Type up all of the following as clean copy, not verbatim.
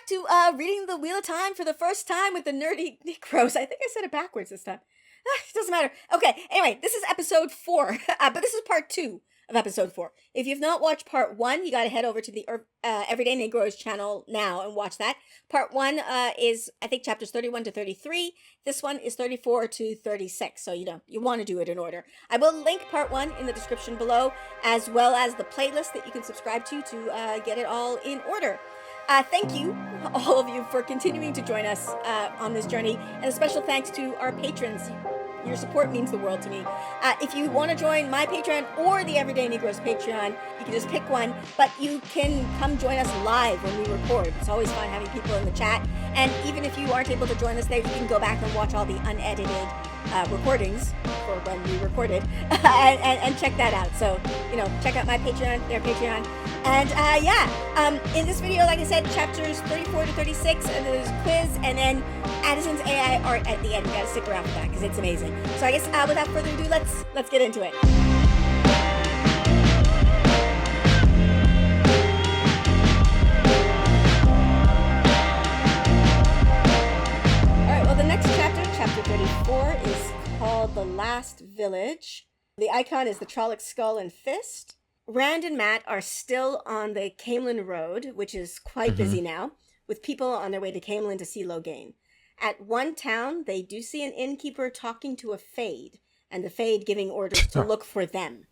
to reading the Wheel of Time for the first time with the Nerdy Negroes. I think I said it backwards this time. It doesn't matter. Okay, anyway, this is episode 4, but this is part 2 of episode 4. If you've not watched part 1, you got to head over to the Everyday Negroes channel now and watch that. Part 1 is, I think, chapters 31 to 33. This one is 34 to 36, so you want to do it in order. I will link part 1 in the description below, as well as the playlist that you can subscribe to get it all in order. Thank you, all of you, for continuing to join us on this journey, and a special thanks to our patrons. Your support means the world to me. If you want to join my Patreon or the Everyday Negroes Patreon, you can just pick one, but you can come join us live when we record. It's always fun having people in the chat, and even if you aren't able to join us there, you can go back and watch all the unedited recordings for when we recorded and check that out. So, check out my Patreon, their Patreon. And in this video, like I said, chapters 34 to 36, and there's a quiz, and then Adison's AI art at the end. You gotta stick around for that because it's amazing. So I guess without further ado, let's get into it. Alright, well, the next chapter 34, is called The Last Village. The icon is the Trolloc skull and fist. Rand and Matt are still on the Camelin Road, which is quite busy now, with people on their way to Camelin to see Logain. At one town, they do see an innkeeper talking to a Fade, and the Fade giving orders to look for them.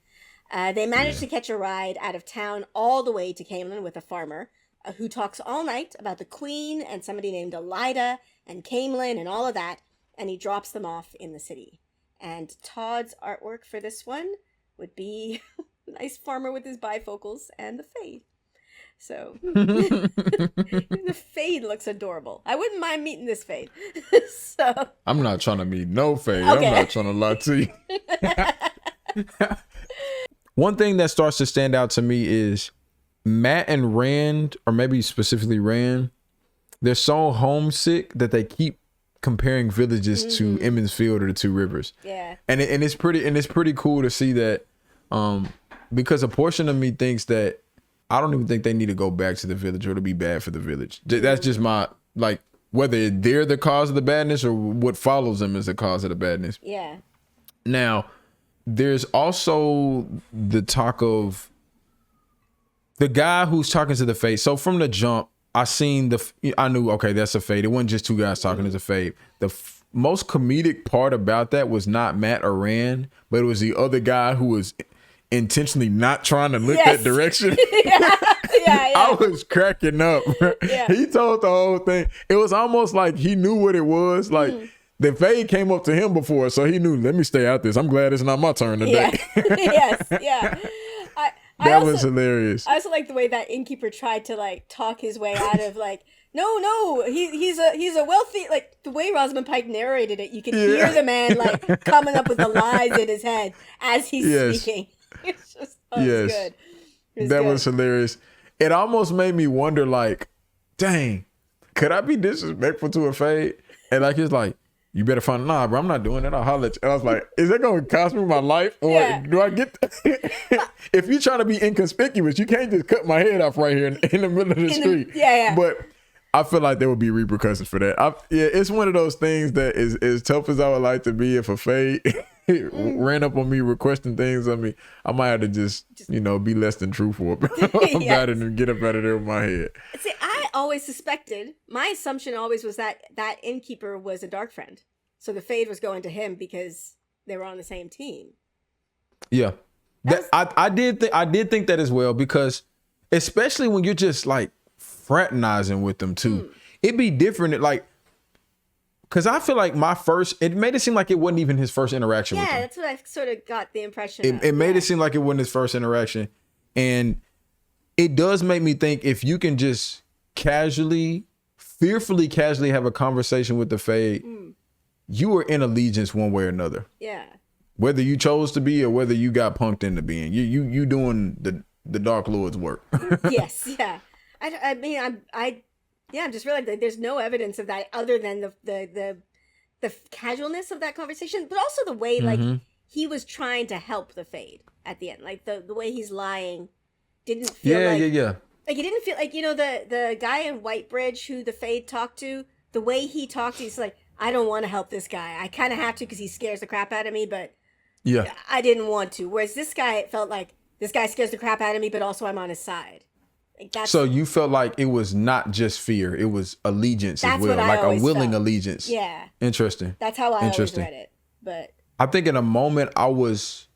They manage to catch a ride out of town all the way to Camelin with a farmer, who talks all night about the Queen and somebody named Elida and Camelin and all of that, and he drops them off in the city. And Todd's artwork for this one would be nice farmer with his bifocals and the Fade. So the Fade looks adorable. I wouldn't mind meeting this Fade. So I'm not trying to meet no Fade. Okay. I'm not trying to lie to you. One thing that starts to stand out to me is Matt and Rand, or maybe specifically Rand, they're so homesick that they keep comparing villages to Emmons Field or the Two Rivers. Yeah. And it's pretty cool to see that, because a portion of me thinks that I don't even think they need to go back to the village or it'll be bad for the village. That's just my, whether they're the cause of the badness or what follows them is the cause of the badness. Yeah. Now, there's also the talk of the guy who's talking to the Fade. So from the jump, I knew, okay, that's a Fade. It wasn't just two guys talking as a Fade. The most comedic part about that was not Matt or Rand, but it was the other guy who was intentionally not trying to look that direction. Yeah. I was cracking up. He told the whole thing. It was almost like he knew what it was. The Fade came up to him before, so he knew, let me stay out this. I'm glad it's not my turn today. That was hilarious. I also like the way that innkeeper tried to talk his way out of no, he's a wealthy, the way Rosamund Pike narrated it, you can hear the man coming up with the lies in his head as he's speaking. It's just good. That was hilarious. It almost made me wonder, dang, could I be disrespectful to a Fade? And he's like, you better find, nah, bro, I'm not doing that. I'll holler at you. And I was like, is that going to cost me my life? Or do I get that? If you're trying to be inconspicuous, you can't just cut my head off right here in the middle of the street. But I feel like there would be repercussions for that. It's one of those things that is as tough as I would like to be. If a Fade ran up on me requesting things of me, I might have to just be less than truthful about it and get up out of there with my head. See, I always suspected, my assumption always was that innkeeper was a Dark Friend. So the Fade was going to him because they were on the same team. Yeah. I did think that as well, because especially when you're just fraternizing with them too, it'd be different. Because I feel like it made it seem like it wasn't even his first interaction with him. Yeah, that's what I sort of got the impression of. It made it seem like it wasn't his first interaction. And it does make me think, if you can just fearfully casually have a conversation with the Fade, you are in allegiance one way or another. Yeah. Whether you chose to be or whether you got punked into being. You doing the Dark Lord's work. Yes, yeah. I mean, I'm just realizing that there's no evidence of that other than the casualness of that conversation, but also the way he was trying to help the Fade at the end, the way he's lying didn't feel Like, you didn't feel like, the guy in Whitebridge who the Fade talked to, the way he talked, he's like, I don't want to help this guy. I kind of have to because he scares the crap out of me, but Yeah. I didn't want to. Whereas this guy, it felt like this guy scares the crap out of me, but also I'm on his side. Like, that's, So you felt like it was not just fear; it was allegiance as That's well, what I like a always willing felt. allegiance. Yeah, Interesting. that's how I always Interesting. read it. But I think in a moment I was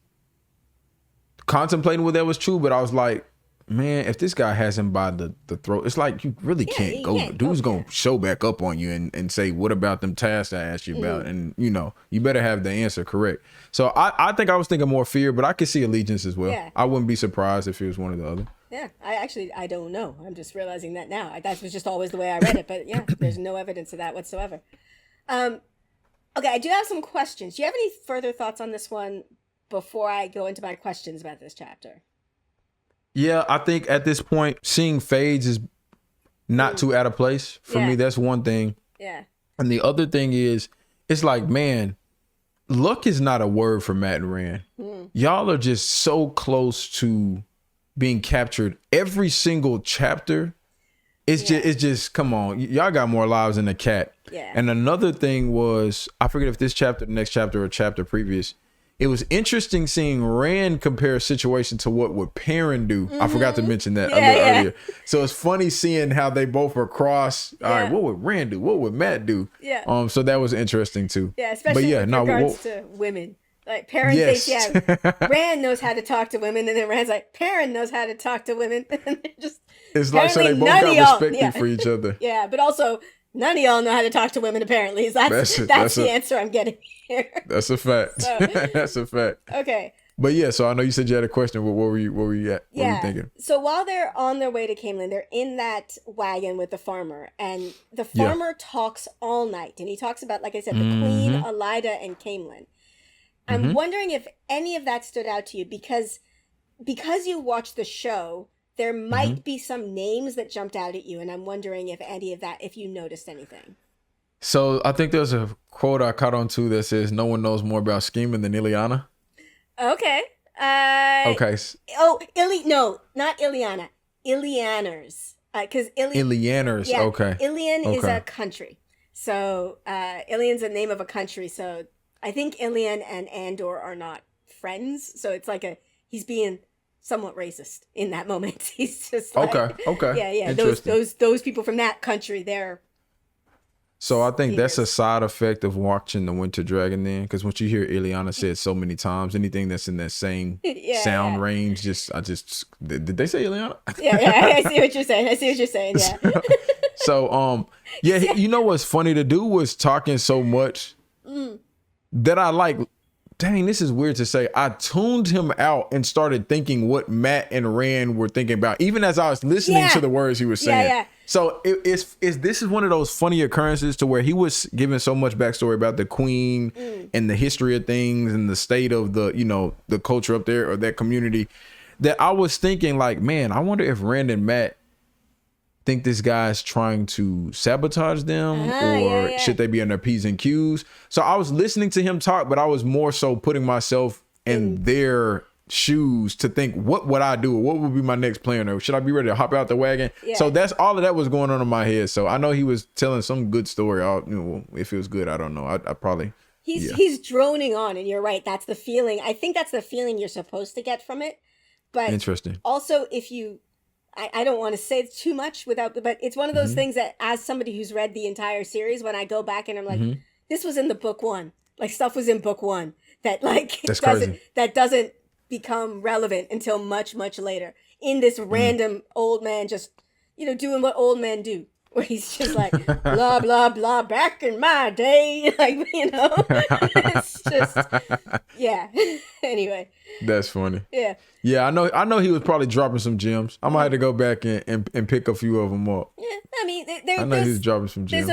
contemplating whether that was true, but I was like, man, if this guy has him by the throat, it's like you really can't you go. can't Dude's go gonna show back up on you and say, what about them tasks I asked you about? And you better have the answer correct. So I think I was thinking more fear, but I could see allegiance as well. Yeah. I wouldn't be surprised if it was one or the other. yeah, I don't know. I'm just realizing that now. That was just always the way I read it. But yeah, there's no evidence of that whatsoever. Okay, I do have some questions. Do you have any further thoughts on this one before I go into my questions about this chapter? Yeah, I think at this point, seeing fades is not too out of place for Yeah. me. That's one thing. Yeah. And the other thing is, it's like, man, luck is not a word for Matt and Rand. Y'all are just so close to being captured every single chapter. It's just come on, y'all got more lives than a cat. Yeah. And another thing was, I forget if this chapter, the next chapter, or chapter previous, it was interesting seeing Rand compare a situation to what would Perrin do. I forgot to mention that a little earlier. So it's funny seeing how they both are cross. All right, what would Rand do? What would Matt do? Yeah. So that was interesting too. Yeah, especially with regards to women. Like, Perrin thinks, Rand knows how to talk to women, and then Rand's like, Perrin knows how to talk to women. And they're just, it's like, so they both got respect for each other. Yeah, but also, none of y'all know how to talk to women, apparently. That's the answer I'm getting here. That's a fact. So, that's a fact. Okay. But yeah, so I know you said you had a question. What were you at? What were you thinking? So while they're on their way to Camelin, they're in that wagon with the farmer, and the farmer talks all night, and he talks about, like I said, the Queen, Elida, and Camelin. I'm wondering if any of that stood out to you, because you watched the show, there might be some names that jumped out at you, and I'm wondering if any of that, if you noticed anything. So I think there's a quote I caught on to that says, "No one knows more about scheming than Ileana." Okay. Okay. Oh, no, not Ileana. Ilianers. Because Ilianers. Yeah, okay. Ilian is a country. So Ilian's a name of a country. So I think Ilian and Andor are not friends. So it's like he's being somewhat racist in that moment. He's just like, okay. Yeah. Those people from that country, they're. So I think that's a side effect of watching The Winter Dragon then, because once you hear Ileana said so many times, anything that's in that same sound range, did they say Ileana? Yeah, I see what you're saying. Yeah. So you know what's funny? The dude was talking so much that I like. Dang, this is weird to say. I tuned him out and started thinking what Matt and Rand were thinking about, even as I was listening to the words he was saying. Yeah. So this is one of those funny occurrences to where he was giving so much backstory about the Queen and the history of things and the state of the culture up there or that community, that I was thinking like, man, I wonder if Rand and Matt think this guy's trying to sabotage them or should they be in their P's and Q's. So I was listening to him talk, but I was more so putting myself in their shoes to think, what would I do? What would be my next plan? Or should I be ready to hop out the wagon? Yeah. So that's all of that was going on in my head. So I know he was telling some good story. If it was good, I don't know. I probably. He's droning on, and you're right. That's the feeling. I think that's the feeling you're supposed to get from it. But interesting. Also, if you, I don't want to say too much but it's one of those things that, as somebody who's read the entire series, when I go back and I'm like, this was in the book one, like stuff was in book one that that doesn't become relevant until much, much later in this random old man just, doing what old men do, where he's just like, blah, blah, blah, back in my day, like, it's just, yeah. Anyway. That's funny. Yeah. Yeah, I know he was probably dropping some gems. I might have to go back and pick a few of them up. Yeah, I mean, I know he was dropping some gems.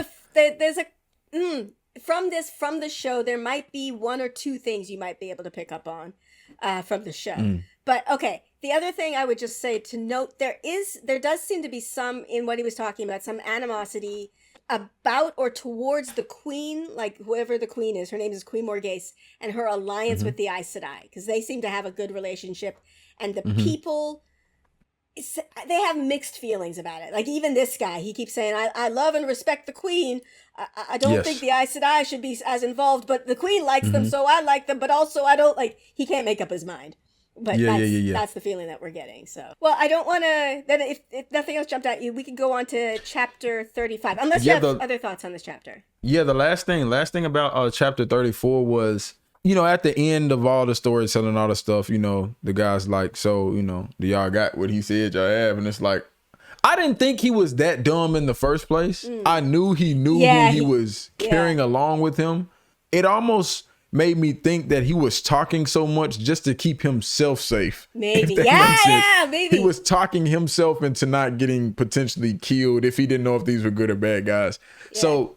From the show, there might be one or two things you might be able to pick up on from the show. But okay, the other thing I would just say to note, there does seem to be some, in what he was talking about, some animosity about or towards the Queen, like whoever the Queen is. Her name is Queen Morghese, and her alliance with the Aes Sedai, because they seem to have a good relationship. And the people, they have mixed feelings about it. Like even this guy, he keeps saying, I love and respect the queen. I don't think the Aes Sedai should be as involved, but the queen likes them, so I like them, but also I don't like, he can't make up his mind. But that's the feeling that we're getting. So, well, I don't want to, then if nothing else jumped at you, we can go on to chapter 35, unless you have other thoughts on this chapter. Yeah, the last thing about chapter 34 was, you know, at the end of all the storytelling, all the stuff, you know, the guy's like, so, you know, do y'all got what he said y'all have? And it's like, I didn't think he was that dumb in the first place. I knew he knew who he was carrying along with him. It almost made me think that he was talking so much just to keep himself safe. Maybe. Maybe. He was talking himself into not getting potentially killed if he didn't know if these were good or bad guys. Yeah. So,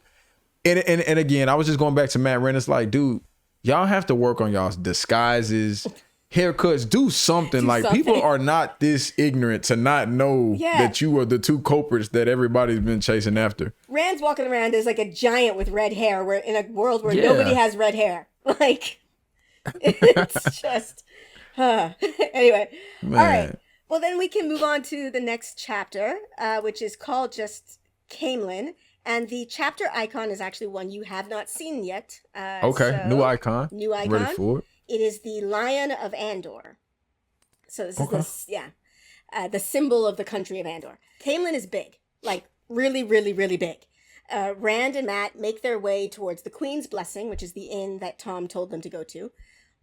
and again, I was just going back to Matt Wren. It's like, dude, y'all have to work on y'all's disguises, haircuts, do something. People are not this ignorant to not know that you are the two culprits that everybody's been chasing after. Rand's walking around as like a giant with red hair. We're in a world where nobody has red hair. Like, it's just, anyway. Man. All right. Well, then we can move on to the next chapter, which is called just Camelin. And the chapter icon is actually one you have not seen yet. Okay, new icon. Ready for it. It is the Lion of Andor. So this is the symbol of the country of Andor. Camelin is big, like really, really, really big. Rand and Matt make their way towards the Queen's Blessing, which is the inn that Tom told them to go to.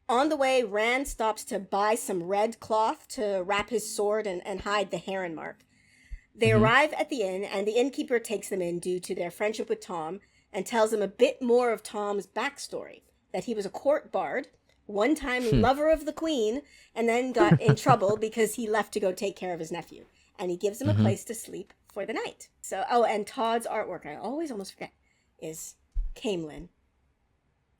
On the way, Rand stops to buy some red cloth to wrap his sword and hide the heron mark. They arrive at the inn, and the innkeeper takes them in due to their friendship with Tom and tells them a bit more of Tom's backstory, that he was a court bard, one-time lover of the Queen, and then got in trouble because he left to go take care of his nephew. And he gives him a place to sleep for the night. So, and Todd's artwork, I almost forget, is Camelin.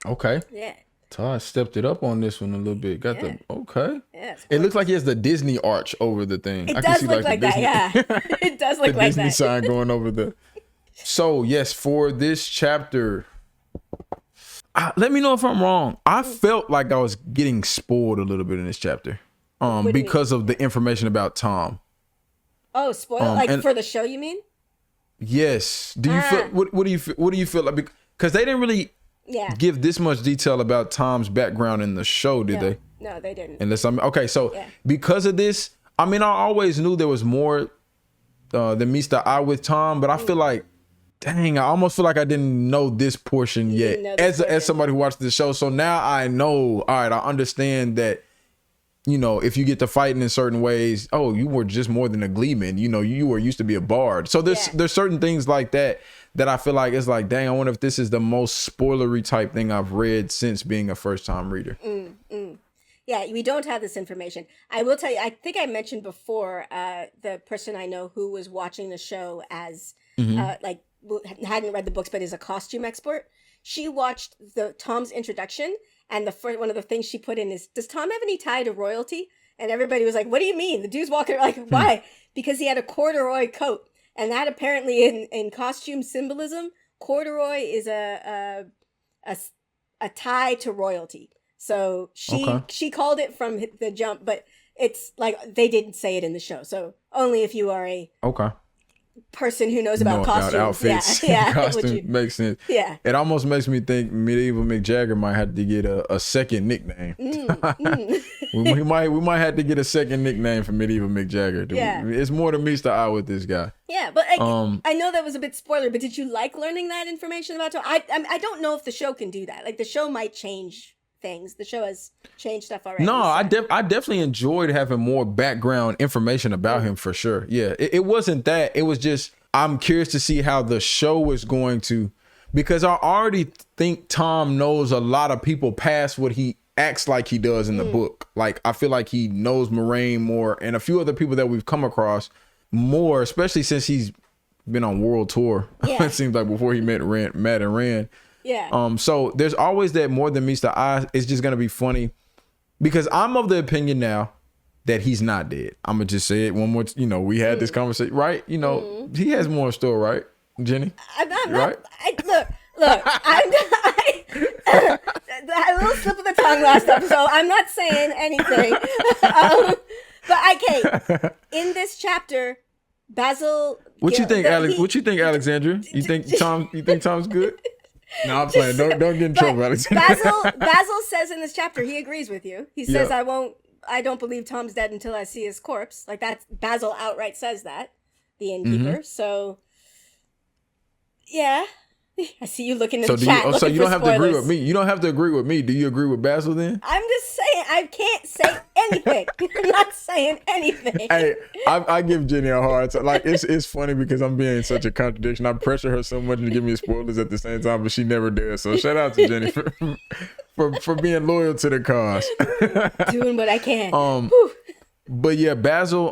Okay. Yeah. Todd stepped it up on this one a little bit. Okay. Yeah, it looks like he has the Disney arch over the thing. It does look like that, yeah. It does look like that. The Disney sign going over the... So, yes, for this chapter, let me know if I'm wrong. I felt like I was getting spoiled a little bit in this chapter because of the information about Tom. Oh, spoiled? For the show, you mean? Yes. Do you feel? What do you feel? What do you feel like? Because they didn't really give this much detail about Tom's background in the show, did they? No, they didn't. Unless because of this, I mean, I always knew there was more than meets the eye with Tom, but I feel like, dang, I almost feel like I didn't know this portion yet as somebody who watched the show. So now I know. All right, I understand that. You know, if you get to fighting in certain ways, you were just more than a gleeman. You know, you were used to be a bard. So there's certain things like that I feel like it's like, dang, I wonder if this is the most spoilery type thing I've read since being a first time reader. Yeah, we don't have this information. I will tell you, I think I mentioned before the person I know who was watching the show as hadn't read the books, but is a costume expert. She watched Tom's introduction. And one of the things she put in is, does Tom have any tie to royalty? And everybody was like, what do you mean? The dude's walking like, why? Because he had a corduroy coat. And that apparently in costume symbolism, corduroy is a tie to royalty. So she called it from the jump, but it's like they didn't say it in the show. So only if you are a person who knows about costumes. Outfits. Yeah. Costume makes sense. Yeah. It almost makes me think Medieval Mick Jagger might have to get a second nickname. we might have to get a second nickname for Medieval Mick Jagger. It's more than meets the eye with this guy. Yeah, but I know that was a bit spoiler, but did you like learning that information about Tom? I don't know if the show can do that. Like the show might change things. The show has changed stuff already. No, I definitely enjoyed having more background information about him for sure. Yeah, it wasn't that. It was just, I'm curious to see how the show is going to, because I already think Tom knows a lot of people past what he acts like he does in the book. Like, I feel like he knows Moraine more and a few other people that we've come across more, especially since he's been on world tour. Yeah. It seems like before he met Matt and Rand. Yeah. So there's always that more than meets the eye. It's just gonna be funny because I'm of the opinion now that he's not dead. I'm gonna just say it one more. We had this conversation, right? He has more in store, right, Jenny? I'm not right. Look. I had a little slip of the tongue last episode. I'm not saying anything. okay, in this chapter, Basil. What you think, Alex? What you think, Alexandra? You think Tom's good? No, I'm playing. Don't get in trouble, Alexandra. Basil says in this chapter he agrees with you. He says, Yeah. I don't believe Tom's dead until I see his corpse. Like that's Basil outright says that, the innkeeper. So yeah. I see you looking in the chat. So you don't have to agree spoilers. with me. You don't have to agree with me. Do you agree with Basil then? I'm just saying, I can't say anything. I'm not saying anything. Hey, I give Jenny a hard time. Like it's funny because I'm being such a contradiction. I pressure her so much to give me spoilers at the same time, but she never does. So shout out to Jenny for being loyal to the cause. Doing what I can. But yeah, Basil.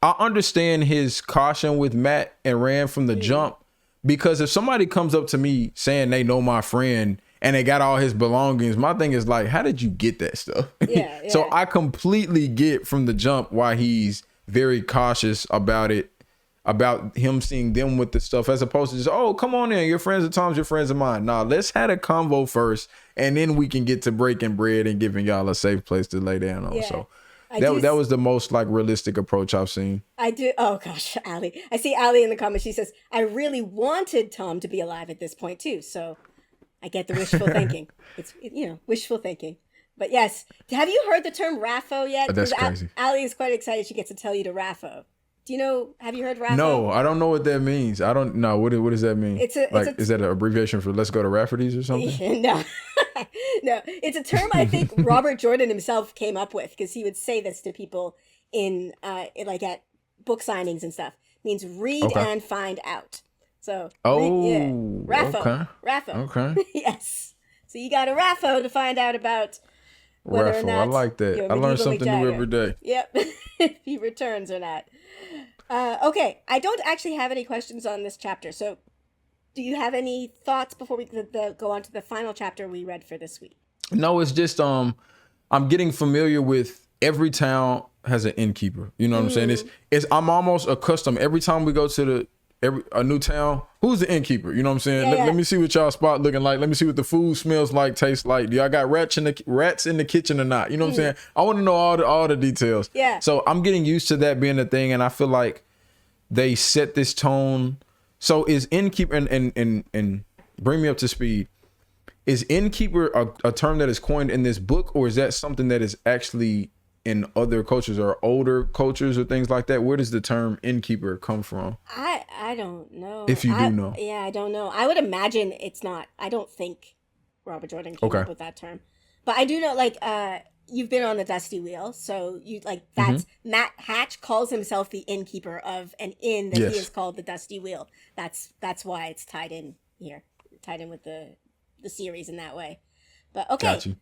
I understand his caution with Matt and Rand from the jump. Because if somebody comes up to me saying they know my friend and they got all his belongings, my thing is like, how did you get that stuff? Yeah. So I completely get from the jump why he's very cautious about it, about him seeing them with the stuff, as opposed to just, oh, come on in, your friends of Tom's, your friends of mine. Nah, let's have a convo first, and then we can get to breaking bread and giving y'all a safe place to lay down on. Yeah. So that was the most like realistic approach I've seen. I do. Oh gosh, Allie. I see Allie in the comments. She says, I really wanted Tom to be alive at this point too. So I get the wishful thinking. It's, wishful thinking. But yes, have you heard the term RAFO yet? That's crazy. Allie is quite excited. She gets to tell you to RAFO. Do you know, have you heard RAFO? No, I don't know what that means. I don't know. What does that mean? Is that an abbreviation for let's go to Rafferty's or something? No. No. It's a term I think Robert Jordan himself came up with because he would say this to people in like at book signings and stuff. It means read and find out. So, RAFO. Okay. RAFO. Okay. Yes. So you got a RAFO to find out about whether RAFO. or not I like that. I learn something new every day. Yep. If he returns or not. Okay, I don't actually have any questions on this chapter. So, do you have any thoughts before we go on to the final chapter we read for this week? No, it's just I'm getting familiar with every town has an innkeeper. You know what I'm saying? It's I'm almost accustomed every time we go to a new town. Who's the innkeeper? You know what I'm saying? Yeah. Let me see what y'all spot looking like. Let me see what the food smells like, tastes like. Do y'all got rats in the kitchen or not? You know what I'm saying? I want to know all the details. Yeah. So I'm getting used to that being a thing, and I feel like they set this tone. So is innkeeper and bring me up to speed. Is innkeeper a term that is coined in this book, or is that something that is actually in other cultures or older cultures or things like that? Where does the term innkeeper come from? I don't know. If you do know. Yeah, I don't know. I would imagine it's not. I don't think Robert Jordan came up with that term. But I do know, like, you've been on the Dusty Wheel, so you that's Matt Hatch calls himself the innkeeper of an inn that he is called the Dusty Wheel. That's why it's tied in here, tied in with the series in that way. But okay. Got you.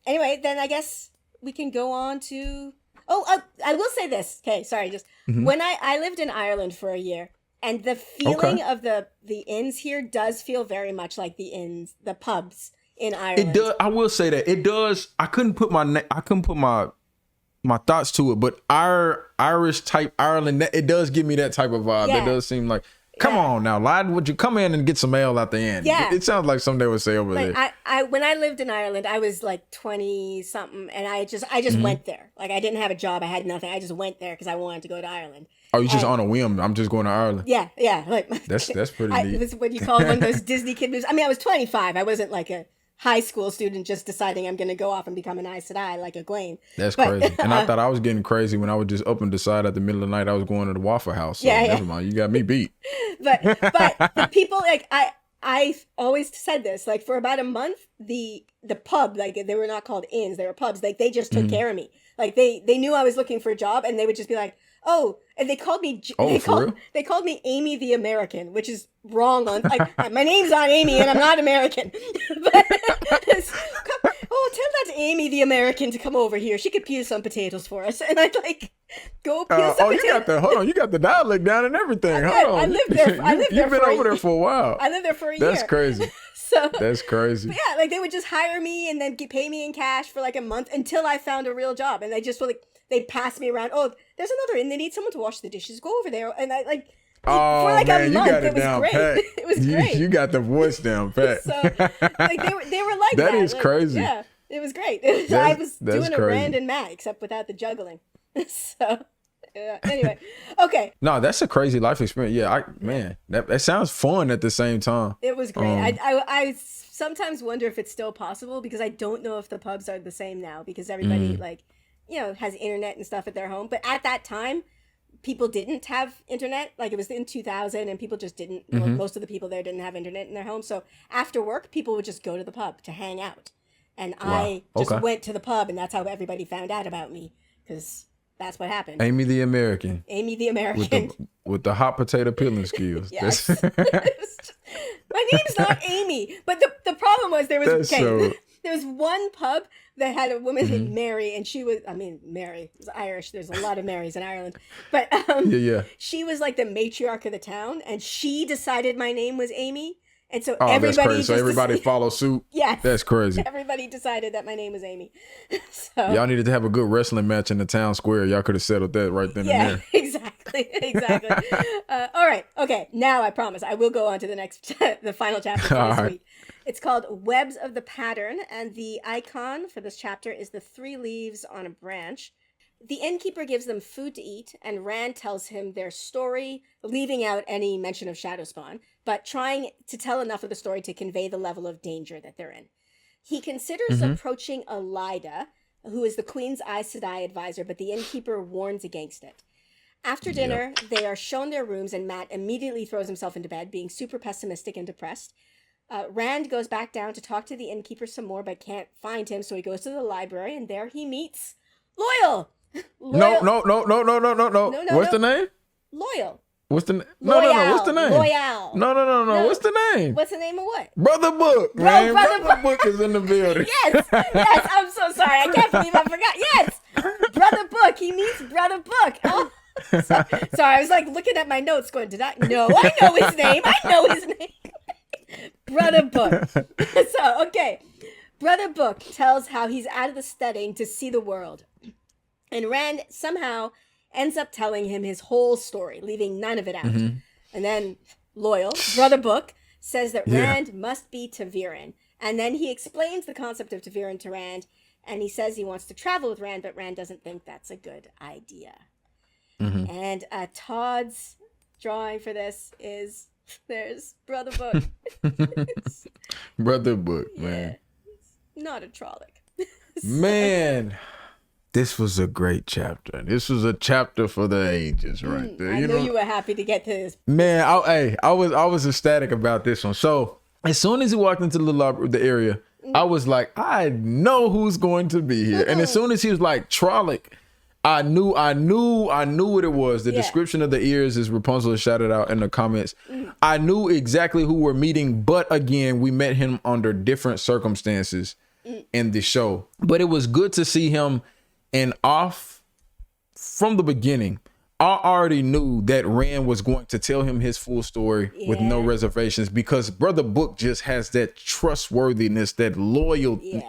Anyway, then I guess we can go on to. I will say this. Okay, sorry. Just when I lived in Ireland for a year, and the feeling of the inns here does feel very much like the pubs in Ireland. It does. I will say that it does. I couldn't put my thoughts to it, but Irish type Ireland, it does give me that type of vibe. Yeah. That does seem like, come on now, lad, would you come in and get some ale at the end? Yeah. It sounds like something they would say over there. I when I lived in Ireland, I was like 20 something, and I just went there. Like I didn't have a job, I had nothing. I just went there because I wanted to go to Ireland. Oh, you just on a whim? I'm just going to Ireland. Yeah. Like That's pretty neat. It was what you call one of those Disney kid movies. I mean, I was 25. I wasn't like a high school student just deciding I'm going to go off and become an Aes Sedai like Egwene. That's crazy. And I thought I was getting crazy when I would just up and decide at the middle of the night I was going to the Waffle House. So never mind. You got me beat. But the people, like, I always said this, like, for about a month, the pub, like, they were not called inns, they were pubs. Like, they just took care of me. Like, they knew I was looking for a job, and they would just be like, oh, and they called me, they called me Amy the American, which is wrong on, like, my name's not Amy, and I'm not American. But, tell that Amy the American to come over here. She could peel some potatoes for us. And I'd like, go peel some potatoes. You got the dialect down and everything. Hold on. I lived there. You've been over there for a while. I lived there for a year. That's crazy. That's crazy. But yeah, like they would just hire me and then pay me in cash for like a month until I found a real job. And they just were like, they'd pass me around. Oh, there's another inn. They need someone to wash the dishes. Go over there. And I like, oh, for like man, a month, you got it was down great. pat. It was great. You got the voice down pat. So like they were like that. That is like, crazy. Yeah, it was great. I was doing a Rand and Matt, except without the juggling. So, anyway, okay. No, that's a crazy life experience. Yeah, man, that sounds fun at the same time. It was great. I sometimes wonder if it's still possible because I don't know if the pubs are the same now because everybody has internet and stuff at their home. But at that time, people didn't have internet. Like it was in 2000 and people just didn't, well, most of the people there didn't have internet in their home. So after work, people would just go to the pub to hang out. And I just went to the pub and that's how everybody found out about me because that's what happened. Amy the American. With the hot potato peeling skills. Yes. My name's not Amy. But the problem was there was one pub that had a woman named Mary, and she was, Mary was Irish. There's a lot of Marys in Ireland. But she was like the matriarch of the town, and she decided my name was Amy. And so everybody that's crazy. So everybody follow suit? Yes. That's crazy. Everybody decided that my name was Amy. So, y'all needed to have a good wrestling match in the town square. Y'all could have settled that right then and there. Exactly. All right. Okay. Now I promise I will go on to the final chapter for this week. It's called Webs of the Pattern, and the icon for this chapter is the 3 leaves on a branch. The innkeeper gives them food to eat, and Rand tells him their story, leaving out any mention of Shadowspawn, but trying to tell enough of the story to convey the level of danger that they're in. He considers approaching Elida, who is the Queen's Aes Sedai advisor, but the innkeeper warns against it. After dinner, they are shown their rooms, and Matt immediately throws himself into bed, being super pessimistic and depressed. Rand goes back down to talk to the innkeeper some more, but can't find him, so he goes to the library, and there he meets Loyal. No. What's the name? Loyal. What's the name? No. What's the name? Loyal. No. What's the name? What's the name of what? Brother Book, man. Brother Book is in the building. Yes. I'm so sorry. I can't believe I forgot. Yes. Brother Book. He meets Brother Book. Oh. Sorry, I was like looking at my notes going, No, I know his name. Brother Book. So, okay. Brother Book tells how he's out of the steading to see the world. And Rand somehow ends up telling him his whole story, leaving none of it out. And then Loyal, Brother Book, says that Rand must be Ta'Viren. And then he explains the concept of Ta'Viren to Rand, and he says he wants to travel with Rand, but Rand doesn't think that's a good idea. And Todd's drawing for this is, there's Brother Book. Brother Book, man. Not a Trolloc. Man. This was a great chapter. This was a chapter for the ages right there. I knew you were happy to get to this. Man, I was ecstatic about this one. So as soon as he walked into the area, I was like, I know who's going to be here. And as soon as he was like Trolloc, I knew what it was. The description of the ears, as Rapunzel shouted out in the comments. I knew exactly who we're meeting, but again, we met him under different circumstances in the show. But it was good to see him. And off from the beginning, I already knew that Rand was going to tell him his full story with no reservations because Brother Book just has that trustworthiness, that loyalty,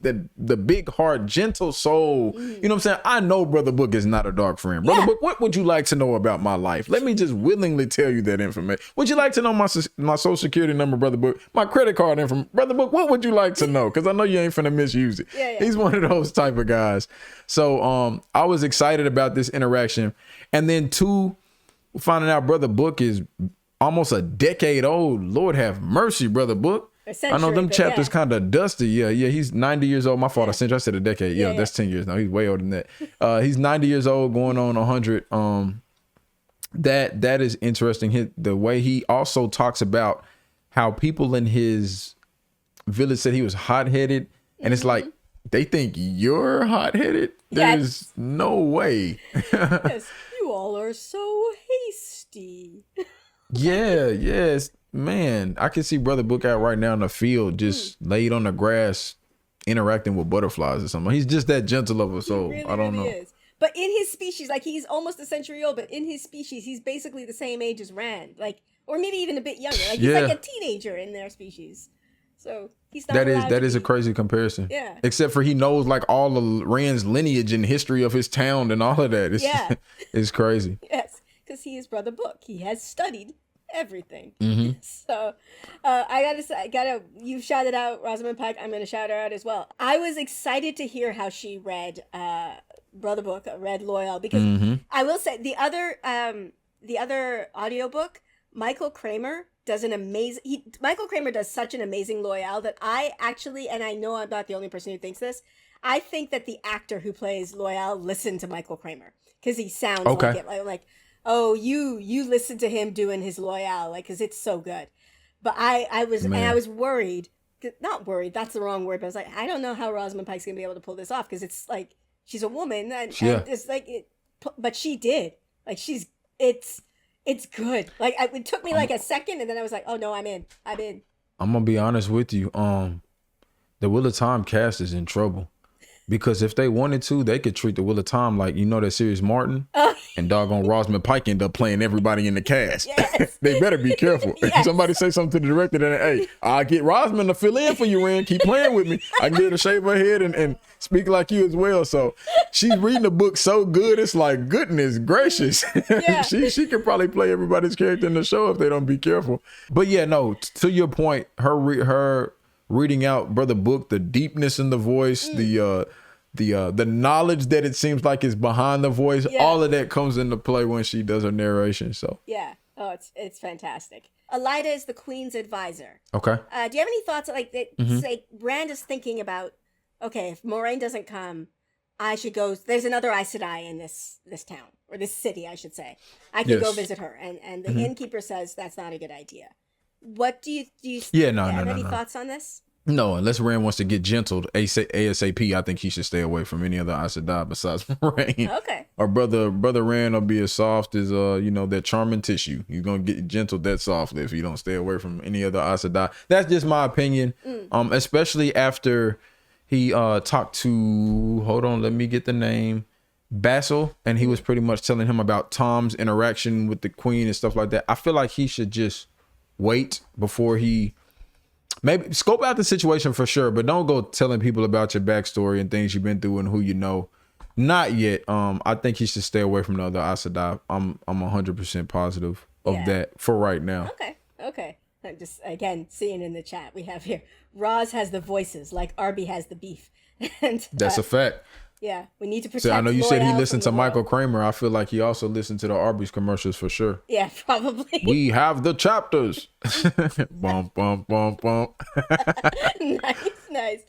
that the big heart, gentle soul. You know what I'm saying? I know Brother Book is not a dark friend. Brother Book, what would you like to know about my life? Let me just willingly tell you that information. Would you like to know my social security number, Brother Book? My credit card information? Brother Book, what would you like to know? Because I know you ain't finna misuse it. He's one of those type of guys. So I was excited about this interaction. And then 2, finding out Brother Book is almost a decade old. Lord have mercy, Brother Book. I know them chapters kind of dusty. Yeah. He's 90 years old. My fault. I said a decade. Yeah, that's 10 years now. He's way older than that. He's 90 years old, going on 100. That is interesting. The way he also talks about how people in his village said he was hot-headed, and it's like they think you're hot-headed. There's no way. Yes, you all are so hasty. Yes, man. I can see Brother Book out right now in the field, just laid on the grass, interacting with butterflies or something. He's just that gentle of a soul. Really, I don't know. Is. But in his species, like he's almost a century old, but in his species, he's basically the same age as Rand, like, or maybe even a bit younger. Like he's like a teenager in their species. So he's not. That is a crazy comparison. Yeah. Except for he knows like all of Rand's lineage and history of his town and all of that. It's crazy. Yes, because he is Brother Book. He has studied everything. So I gotta you shouted out Rosamund Pike. I'm gonna shout her out as well. I was excited to hear how she read Brother Book, read Loyal, because I will say the other audiobook, Michael Kramer does Michael Kramer does such an amazing Loyal that I actually, and I know I'm not the only person who thinks this, I think that the actor who plays Loyal listened to Michael Kramer because he sounds like it. Like, oh, you listen to him doing his Loyal, like, because it's so good. But I was worried. Not worried, that's the wrong word, but I was like, I don't know how Rosamund Pike's gonna be able to pull this off, because it's like, she's a woman, and it's like, but she did. Like, it's good. Like, it took me like a second, and then I was like, oh no, I'm in. I'm gonna be honest with you. The Wheel of Time cast is in trouble. Because if they wanted to, they could treat the Wheel of Time like, you know, that series Martin, and doggone Rosamund Pike end up playing everybody in the cast. Yes. They better be careful. Yes. If somebody say something to the director, then, hey, I'll get Rosamund to fill in for you, Ren. Keep playing with me. I can get her to shave her head and speak like you as well. So she's reading the book so good, it's like, goodness gracious. Yeah. she could probably play everybody's character in the show if they don't be careful. But yeah, no, to your point, her reading out Brother Book, the deepness in the voice, the knowledge that it seems like is behind the voice, all of that comes into play when she does her narration. So yeah, it's fantastic. Elida is the Queen's advisor. Okay. Do you have any thoughts like that? Say Rand is thinking about, okay, if Moraine doesn't come, I should go. There's another Aes Sedai in this town, or this city, I should say. I could go visit her, and the innkeeper says that's not a good idea. What do you have any thoughts on this? No, unless Rand wants to get gentled ASAP, I think he should stay away from any other Aes Sedai besides Rand. Okay. Or brother Rand will be as soft as that charming tissue. He's gonna get gentled that softly if you don't stay away from any other Aes Sedai. That's just my opinion. Especially after he talked to, hold on, let me get the name, Basil, and he was pretty much telling him about Tom's interaction with the Queen and stuff like that. I feel like he should just wait before he maybe scope out the situation for sure, but don't go telling people about your backstory and things you've been through and who you know. Not yet. I think he should stay away from the other Aes Sedai. I'm 100% positive of that for right now. Okay. I'm just, again, seeing in the chat we have here, Roz has the voices like Arby has the beef. And that's a fact. Yeah, we need to protect. So I know you said he listened to Michael world. Kramer. I feel like he also listened to the Arby's commercials for sure. Yeah, probably. We have the chapters. Bump, bump, bump, bump. Nice.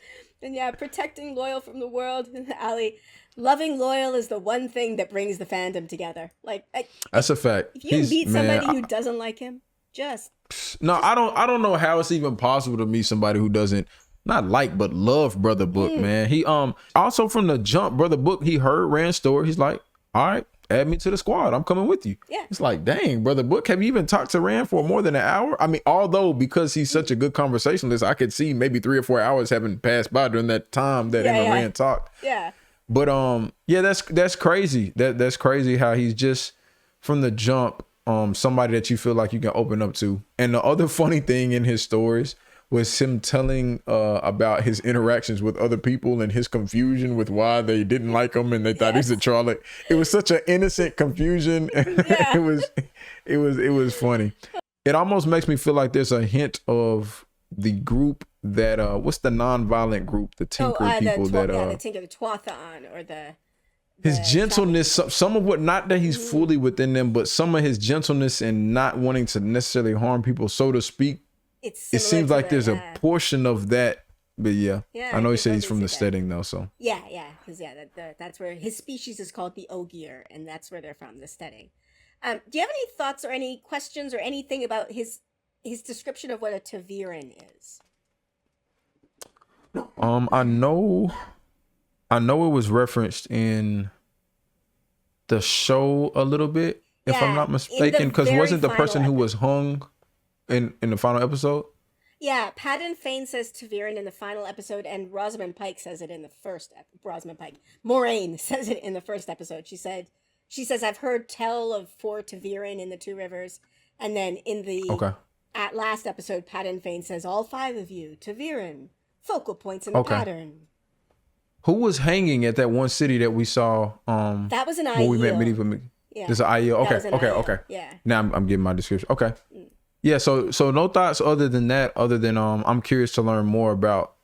And yeah, protecting Loyal from the world. Ali, loving Loyal is the one thing that brings the fandom together. Like, that's a fact. If you meet somebody who doesn't like him, just no. I don't know how it's even possible to meet somebody who doesn't not like but love Brother Book, man. He also from the jump, Brother Book, he heard Rand's story. He's like, all right, add me to the squad. I'm coming with you. Yeah. It's like, dang, Brother Book, have you even talked to Rand for more than an hour? I mean, although because he's such a good conversationalist, I could see maybe 3 or 4 hours having passed by during that time that him and Rand talked. Yeah. But that's crazy. That's crazy how he's just from the jump, somebody that you feel like you can open up to. And the other funny thing in his stories was him telling about his interactions with other people and his confusion with why they didn't like him and they thought he's a Charlotte. It was such an innocent confusion. It was funny. It almost makes me feel like there's a hint of the group that what's the non-violent group, the Tinker people the Tinker, the Tuatha, or the his gentleness, some of what, not that he's fully within them, but some of his gentleness and not wanting to necessarily harm people, so to speak. It seems like there's a portion of that, but I know he said he's from the steading though, so because that's where his species is called the Ogier, and that's where they're from, the steading. Do you have any thoughts or any questions or anything about his description of what a Taviran is? I know it was referenced in the show a little bit, if I'm not mistaken, because wasn't the person who was hung in the final episode? Yeah, Padden Fane says Taviran in the final episode, and Rosamund Pike says it in the first. Moraine says it in the first episode. She says, I've heard tell of 4 Taviran in the 2 rivers, and then in the at last episode, Padden Fane says, all 5 of you, Taviran, focal points in the pattern. Who was hanging at that one city that we saw? That was an Aiel. When we met medieval. Yeah. There's an Aiel. Okay. Yeah. Now I'm getting my description. Okay. Yeah. So no thoughts other than that. Other than I'm curious to learn more about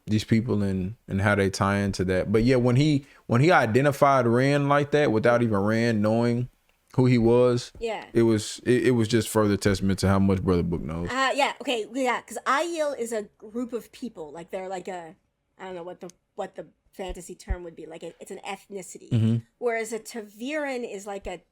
these people and how they tie into that. But yeah, when he identified Rand like that without even Rand knowing who he was, it was just further testament to how much Brother Book knows. Because Aiel is a group of people, like they're like I don't know what the fantasy term would be, like it's an ethnicity, whereas a Taviran is like it's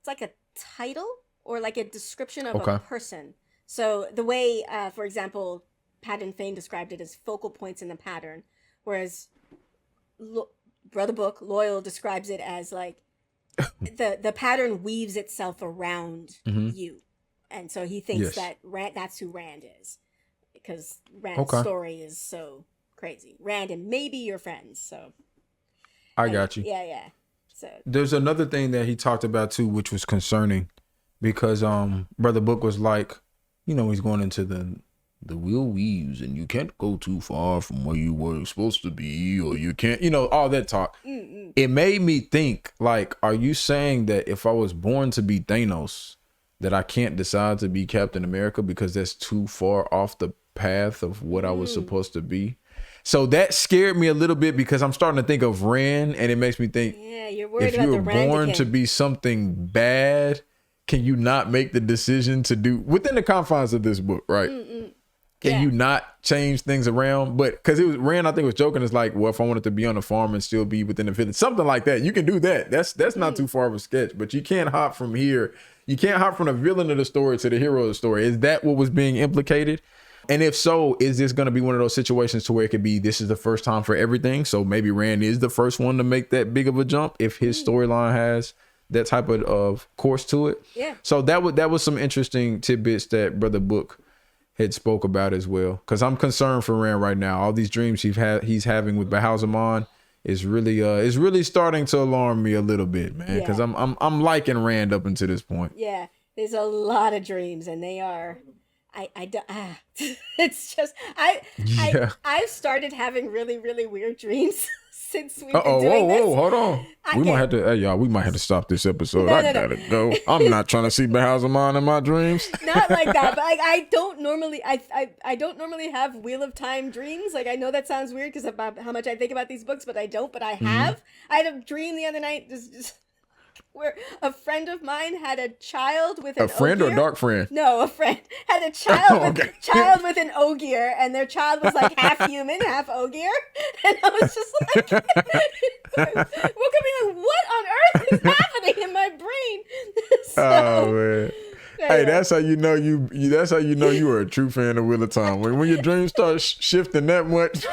like a title or like a description of a person. So the way, for example, Pattern Fane described it as focal points in the pattern, whereas Brother Book Loyal describes it as like the pattern weaves itself around you, and so he thinks that that's who Rand is, because Rand's story is so crazy. Rand and maybe your friends. So I got you. Yeah. So there's another thing that he talked about too, which was concerning, because Brother Book was like, he's going into the wheel weaves and you can't go too far from where you were supposed to be, or you can't, all that talk. It made me think, like, are you saying that if I was born to be Thanos, that I can't decide to be Captain America because that's too far off the path of what I was supposed to be? So that scared me a little bit, because I'm starting to think of Rand, and it makes me think, you're worried if about you're the Randican. born to be something bad, can you not make the decision to do within the confines of this book, right? Can you not change things around? But because it was Rand, I think, was joking. It's like, well, if I wanted to be on the farm and still be within the village, something like that, you can do that. That's not too far of a sketch. But you can't hop from here. You can't hop from the villain of the story to the hero of the story. Is that what was being implicated? And if so, is this going to be one of those situations to where it could be this is the first time for everything? So maybe Rand is the first one to make that big of a jump if his storyline has that type of course to it. Yeah. So that was some interesting tidbits that Brother Book had spoke about as well. Because I'm concerned for Rand right now. All these dreams he's having with Bahausamon is really starting to alarm me a little bit, man. Because I'm liking Rand up until this point. Yeah, there's a lot of dreams, and they are. It's just I've started having really, really weird dreams since we've been doing this. Hold on. We might have to stop this episode. I gotta go. I'm not trying to see Bahausamon in my dreams. Not like that, but I don't normally have Wheel of Time dreams. Like, I know that sounds weird because about how much I think about these books, but I don't. But I have. I had a dream the other night just where a friend of mine had a child with an friend Ogier. or dark friend? No, a friend had a child with an Ogier, and their child was like half human, half Ogier, and I was just like, woke up being like, what on earth is happening in my brain? Oh man. Hey, that's how you know that's how you know you are a true fan of Wheel of Time. When your dreams start shifting that much,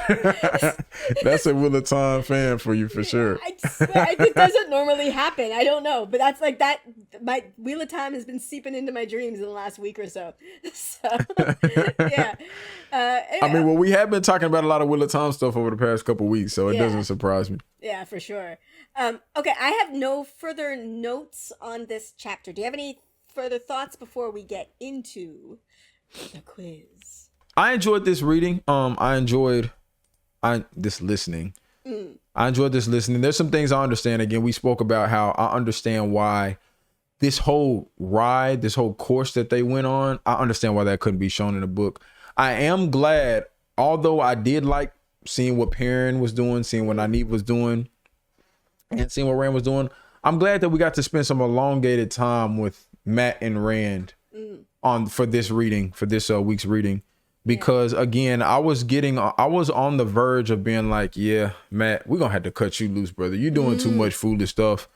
that's a Wheel of Time fan for you for sure. I swear, it doesn't normally happen. I don't know, but that's like that. My Wheel of Time has been seeping into my dreams in the last week or so. So, yeah. Anyway. I mean, well, we have been talking about a lot of Wheel of Time stuff over the past couple of weeks, so it doesn't surprise me. Yeah, for sure. Okay, I have no further notes on this chapter. Do you have any further thoughts before we get into the quiz? I enjoyed this reading. I enjoyed this listening. I enjoyed this listening. There's some things I understand. Again, we spoke about how I understand why this whole ride, this whole course that they went on, I understand why that couldn't be shown in a book. I am glad, although I did like seeing what Perrin was doing, seeing what Nynaeve was doing, and seeing what Rand was doing, I'm glad that we got to spend some elongated time with Matt and Rand for this week's reading, because again, I was on the verge of being like, yeah, Matt, we're gonna have to cut you loose, brother. You're doing too much foolish stuff.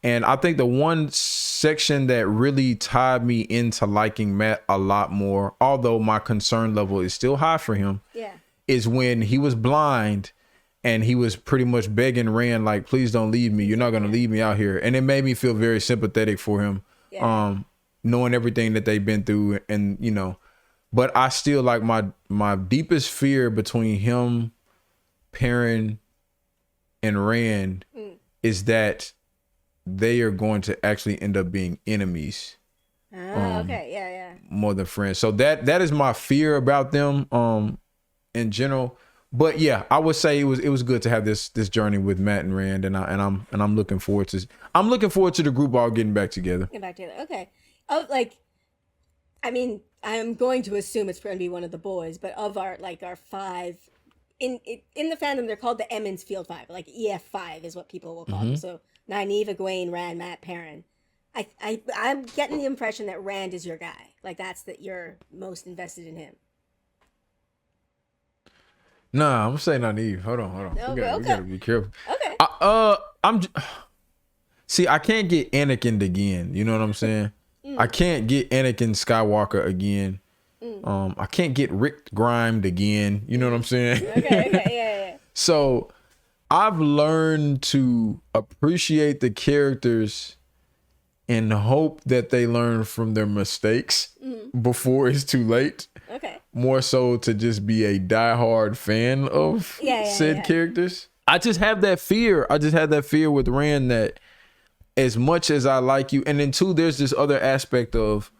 And I think the one section that really tied me into liking Matt a lot more, although my concern level is still high for him, is when he was blind and he was pretty much begging Rand, like, please don't leave me. You're not gonna leave me out here. And it made me feel very sympathetic for him. Knowing everything that they've been through, and but I still, like, my deepest fear between him, Perrin, and Rand is that they are going to actually end up being enemies. More than friends. So that is my fear about them in general. But yeah, I would say it was good to have this journey with Matt and Rand, and I'm looking forward to the group all getting back together. Okay. I mean, I'm going to assume it's going to be one of the boys, but of our 5 in the fandom they're called the Emmonsfield Five, like EF5 is what people will call them. So Nynaeve, Egwene, Rand, Matt, Perrin. I'm getting the impression that Rand is your guy. Like that you're most invested in him. Nah, I'm gonna say Nynaeve. Hold on. Okay, We gotta be careful. Okay. See, I can't get Anakin again. You know what I'm saying? I can't get Anakin Skywalker again. I can't get Rick Grimed again. You know what I'm saying? Okay, yeah. So I've learned to appreciate the characters and hope that they learn from their mistakes before it's too late. Okay. More so to just be a diehard fan of said characters. I just have that fear. I just had that fear with Rand that as much as I like you, and then too, there's this other aspect of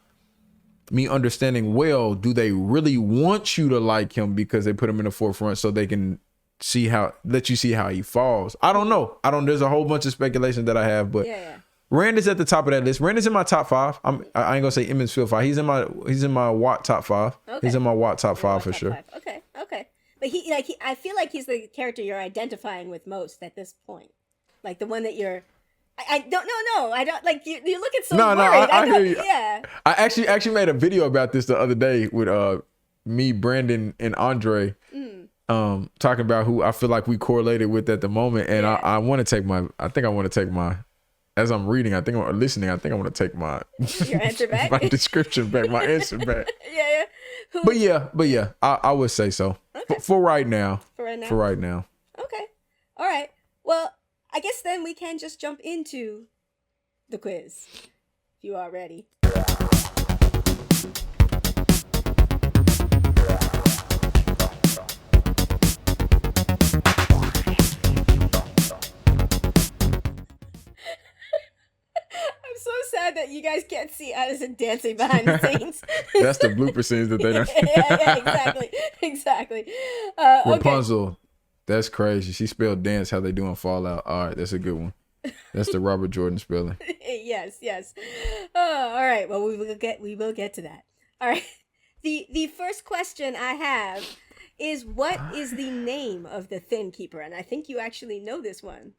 me understanding, well, do they really want you to like him because they put him in the forefront so they can let you see how he falls? I don't know. There's a whole bunch of speculation that I have, but Rand is at the top of that list. Rand is in my top 5. I ain't gonna say Emmonsfield 5. He's in my WoT top 5. Okay. He's in my WoT top 5 for sure. Okay. But I feel like he's the character you're identifying with most at this point. Like the one that you're I don't know. I don't like you looking so worried. I hear you. Yeah. I actually made a video about this the other day with me, Brandon, and Andre. Talking about who I feel like we correlated with at the moment. And I want to take my as I'm reading, I think I'm listening. I think I want to take my your answer back, my description back, my answer back. Yeah. But yeah, I would say so. Okay. For right now. For right now. Okay. All right. Well, I guess then we can just jump into the quiz. If you are ready. So sad that you guys can't see Adison dancing behind the scenes. That's the blooper scenes that they don't. Yeah, exactly. Rapunzel, okay. That's crazy. She spelled dance how they do in Fallout. All right, that's a good one. That's the Robert Jordan spelling. Yes. All right. Well, we will get to that. All right. The first question I have is, what is the name of the Thin Keeper? And I think you actually know this one.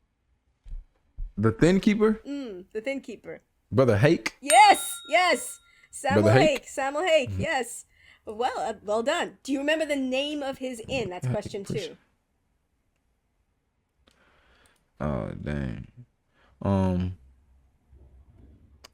The Thin Keeper? The Thin Keeper. Brother Hake? Yes. Samuel Hake. Mm-hmm. Yes. Well, well done. Do you remember the name of his inn? That's question 2. Oh, dang.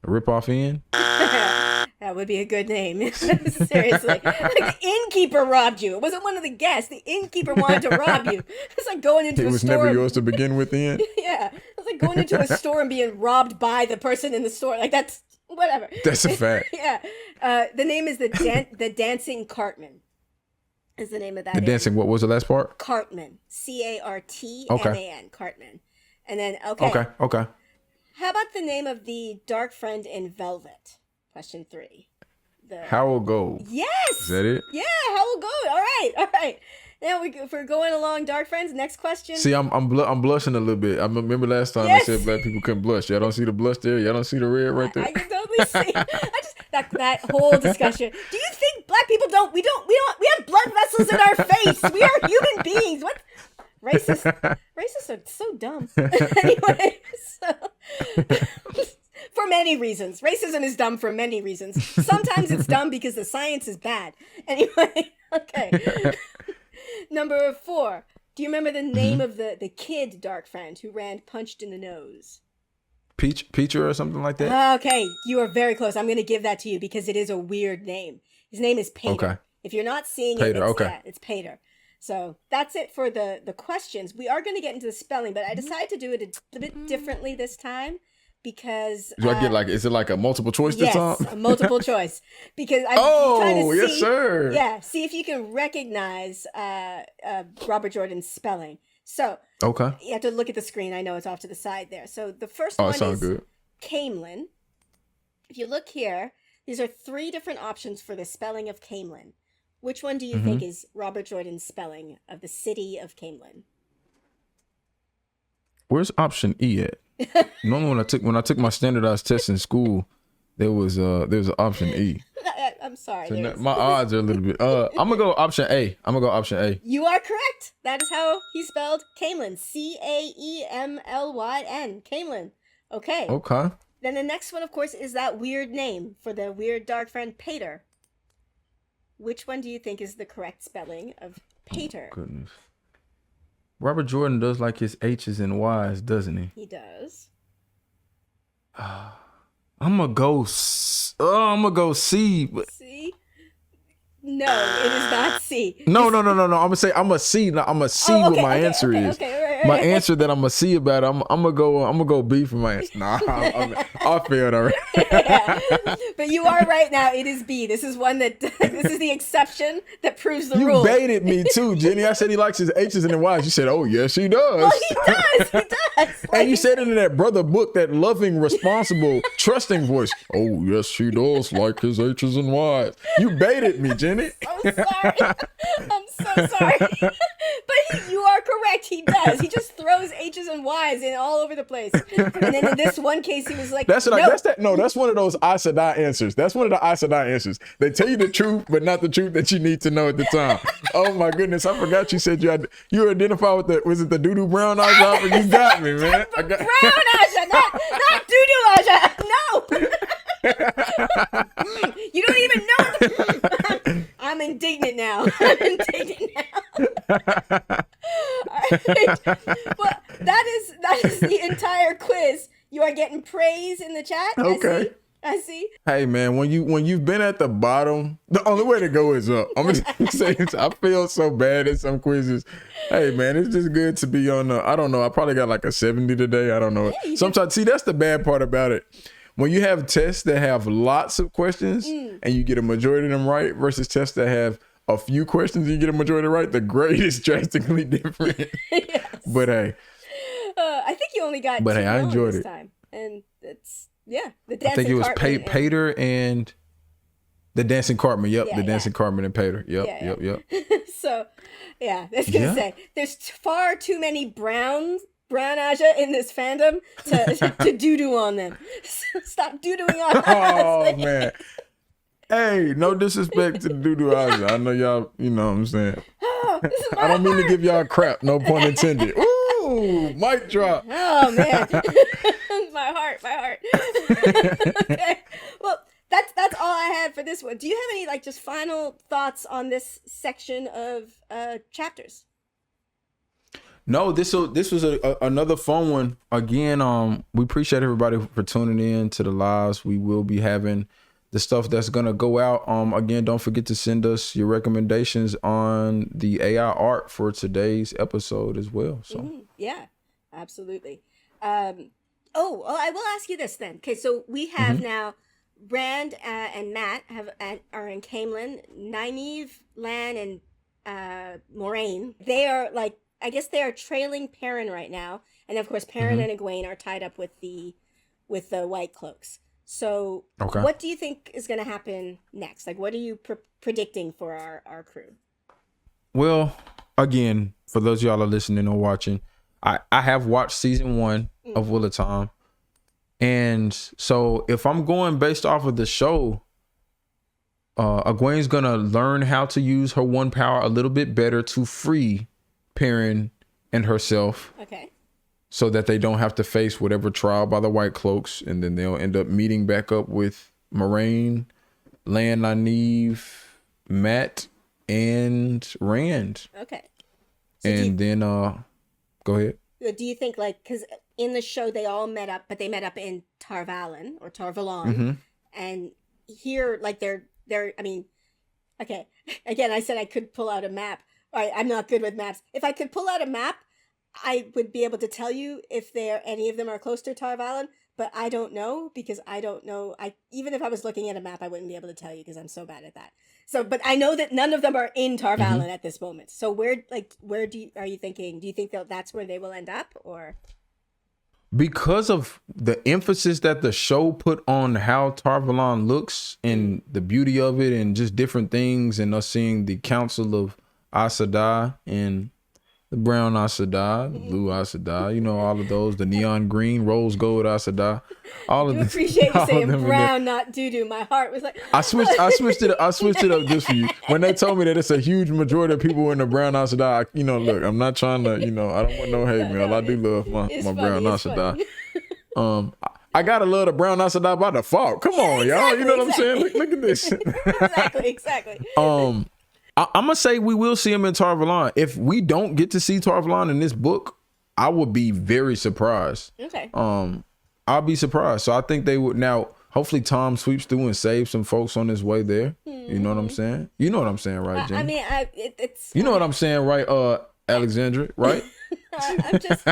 Rip-off inn? That would be a good name. Seriously. Like the innkeeper robbed you. It wasn't one of the guests. The innkeeper wanted to rob you. It's like going into a store. It was never yours to begin with, Ian? Yeah. It's like going into a store and being robbed by the person in the store. Like that's whatever. That's a fact. Yeah. The name is the Dancing Cartman. Is the name of that. The Dancing, what was the last part? Cartman. Cartman. Okay. Cartman. And then, Okay. How about the name of the dark friend in Velvet? Question 3. Howell Gold. Yes. Is that it? Yeah, Howell Gold. All right. Now if we're going along, dark friends. Next question. See, I'm blushing a little bit. I remember last time I said black people couldn't blush. Y'all don't see the blush there. Y'all don't see the red right there. I can totally see. That whole discussion. Do you think black people don't? We have blood vessels in our face. We are human beings. What? Racists are so dumb. Anyway, for many reasons. Racism is dumb for many reasons. Sometimes it's dumb because the science is bad. Anyway, okay. Number 4. Do you remember the name of the kid dark friend who Rand punched in the nose? Peacher or something like that? Okay, you are very close. I'm going to give that to you because it is a weird name. His name is Pater. Okay. If you're not seeing it, it's Pater. So that's it for the questions. We are going to get into the spelling, but I decided to do it a bit differently this time because... Do I get is it like a multiple choice this time? Yes, a multiple choice. Because I'm trying to see... yes, sir. Yeah, see if you can recognize Robert Jordan's spelling. So you have to look at the screen. I know it's off to the side there. So the first one is good. Camelin. If you look here, these are 3 different options for the spelling of Camelin. Which one do you think is Robert Jordan's spelling of the city of Camelin? Where's option E at? Normally when I took my standardized test in school, there was an option E. I'm sorry. So my odds are a little bit. I'm gonna go option A. You are correct. That is how he spelled Caemlyn. Caemlyn. Caemlyn. Okay. Okay. Then the next one, of course, is that weird name for the weird dark friend Pater. Which one do you think is the correct spelling of Pater? Oh, goodness. Robert Jordan does like his H's and Y's, doesn't he? He does. I'm gonna go C. C? No, it is not C. No. I'm gonna say I'm a C. No, I'm a C. What my answer is. Okay, my answer that I'm gonna see about it. I'm gonna go B for my answer. Nah, I failed already. Yeah. But you are right now. It is B. This is one that this is the exception that proves the rule. You baited me too, Jenny. I said he likes his H's and Y's. You said, "Oh yes, he does." Well, he does. He does. And you said it in that brother book, that loving, responsible, trusting voice. Oh yes, he does like his H's and Y's. You baited me, Jenny. I'm sorry. I'm so sorry. But you are correct. He does. He just throws H's and Y's in all over the place. And then in this one case, he was like, that's one of those Aes Sedai answers. That's one of the Aes Sedai answers. They tell you the truth, but not the truth that you need to know at the time. Oh my goodness, I forgot you said you identify with was it the doo-doo brown Aja? You got me, man. Brown Aja, not doo-doo Aja. No. You don't even know. I'm indignant now. All right. Well, that is the entire quiz. You are getting praise in the chat. Okay. I see. Hey man, when you've been at the bottom, the only way to go is up. I'm just saying, I feel so bad at some quizzes. Hey man, it's just good to be on I don't know. I probably got like a 70 today. I don't know. Hey, sometimes, see, that's the bad part about it. When you have tests that have lots of questions and you get a majority of them right versus tests that have a few questions and you get a majority right, the grade is drastically different. Yes. But hey. I think you only got But hey, I enjoyed this it. time. And it's, the dancing I think it was Cartman Pater and the dancing Cartman. Yep, Yeah, the dancing Cartman and Pater. Yep. So, yeah, that's going to say, there's far too many brown Aja in this fandom to doo-doo on them. Stop doo-dooing on us. Oh, man. Hey, no disrespect to Doo-Doo Aja. I know y'all, you know what I'm saying. I don't mean to give y'all crap, no pun intended. Ooh, mic drop. Oh, man. my heart. Okay. Well, that's all I had for this one. Do you have any, just final thoughts on this section of chapters? No, this was another fun one. Again, we appreciate everybody for tuning in to the lives. We will be having the stuff that's gonna go out. Again, don't forget to send us your recommendations on the AI art for today's episode as well. So yeah, absolutely. I will ask you this then. Okay, so we have now Rand and Matt are in Caemlyn. Nynaeve, Lan, and Moraine. They are I guess they are trailing Perrin right now, and of course Perrin and Egwene are tied up with the White Cloaks. So, what do you think is going to happen next? What are you predicting for our crew? Well, again, for those of y'all that are listening or watching, I have watched season 1 of Wheel of Time, and so if I'm going based off of the show, Egwene's gonna learn how to use her one power a little bit better to free Perrin and herself. Okay. So that they don't have to face whatever trial by the White Cloaks, and then they'll end up meeting back up with Moraine, Lan, Nynaeve, Matt, and Rand. Okay. So then go ahead. Do you think because in the show they all met up, but they met up in Tarvalon or Tarvalon, and here they're I mean, okay. Again, I said I could pull out a map. All right, I'm not good with maps. If I could pull out a map, I would be able to tell you if any of them are close to Tarvalon, but I don't know because I don't know. Even if I was looking at a map, I wouldn't be able to tell you because I'm so bad at that. So, but I know that none of them are in Tarvalon at this moment. So where are you thinking? Do you think that's where they will end up, or? Because of the emphasis that the show put on how Tarvalon looks and the beauty of it and just different things, and us seeing the Council of Aes Sedai and The brown Aes Sedai, the blue Aes Sedai, you know, all of those, the neon green, rose gold Aes Sedai, all of I them. appreciate you all saying of them in brown, not doo-doo. My heart was like, I switched it up just for you. When they told me that it's a huge majority of people in the brown Aes Sedai, you know, look, I'm not trying to, you know, I don't want no hate mail. I do love my brown Aes Sedai. I gotta love the brown Aes Sedai by default. Come on, y'all. You know what I'm saying? Look at this. Exactly. I'm gonna say we will see him in Tar Valon. If we don't get to see Tar Valon in this book, I would be very surprised. Okay. I'll be surprised. So I think they would. Now, hopefully Tom sweeps through and saves some folks on his way there. You know what I'm saying? You know what I'm saying, right, Jenny? I mean, it's. You know what I'm saying, right, Alexandra, right? I'm just,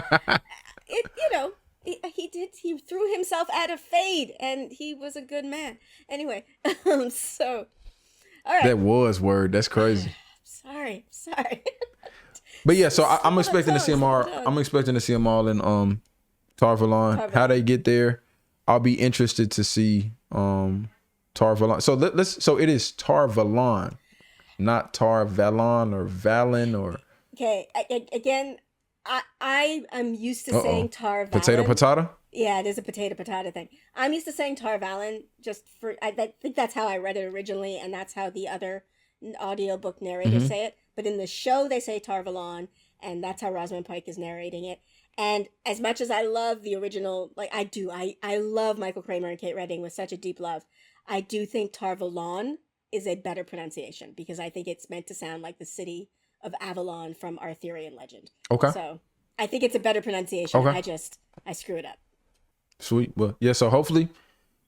you know, he threw himself at a fade, and he was a good man. Anyway, so, all right. That was word. That's crazy. Sorry. But yeah, so I'm expecting to see them all. I'm expecting to see them all in Tar Valon. How they get there, I'll be interested to see Tar Valon. So so it is Tar Valon, not Tar Valon or Valen or. Okay, again, I am used to saying Tar Valon. Potato patata? Yeah, it is a potato thing. I'm used to saying Tar Valon just for, I think that's how I read it originally, and that's how the other audiobook narrators say it. But in the show, they say Tar Valon, and that's how Rosamund Pike is narrating it. And as much as I love the original, like I do, I love Michael Kramer and Kate Redding with such a deep love. I do think Tar Valon is a better pronunciation because I think it's meant to sound like the city of Avalon from Arthurian legend. Okay. So I think it's a better pronunciation. Okay. I screw it up. Sweet. Well, yeah, so hopefully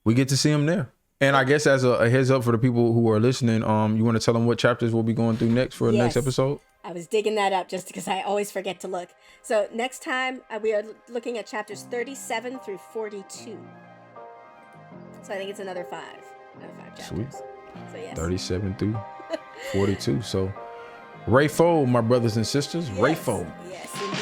we get to see him there. And I guess as a heads up for the people who are listening, you want to tell them what chapters we'll be going through next for the next episode? I was digging that up just because I always forget to look. So next time we are looking at chapters 37 through 42. So I think it's another five chapters. Sweet. So yes. 37 through 42. So Ray Fold, my brothers and sisters. Yes. Ray Fold. Yes, indeed.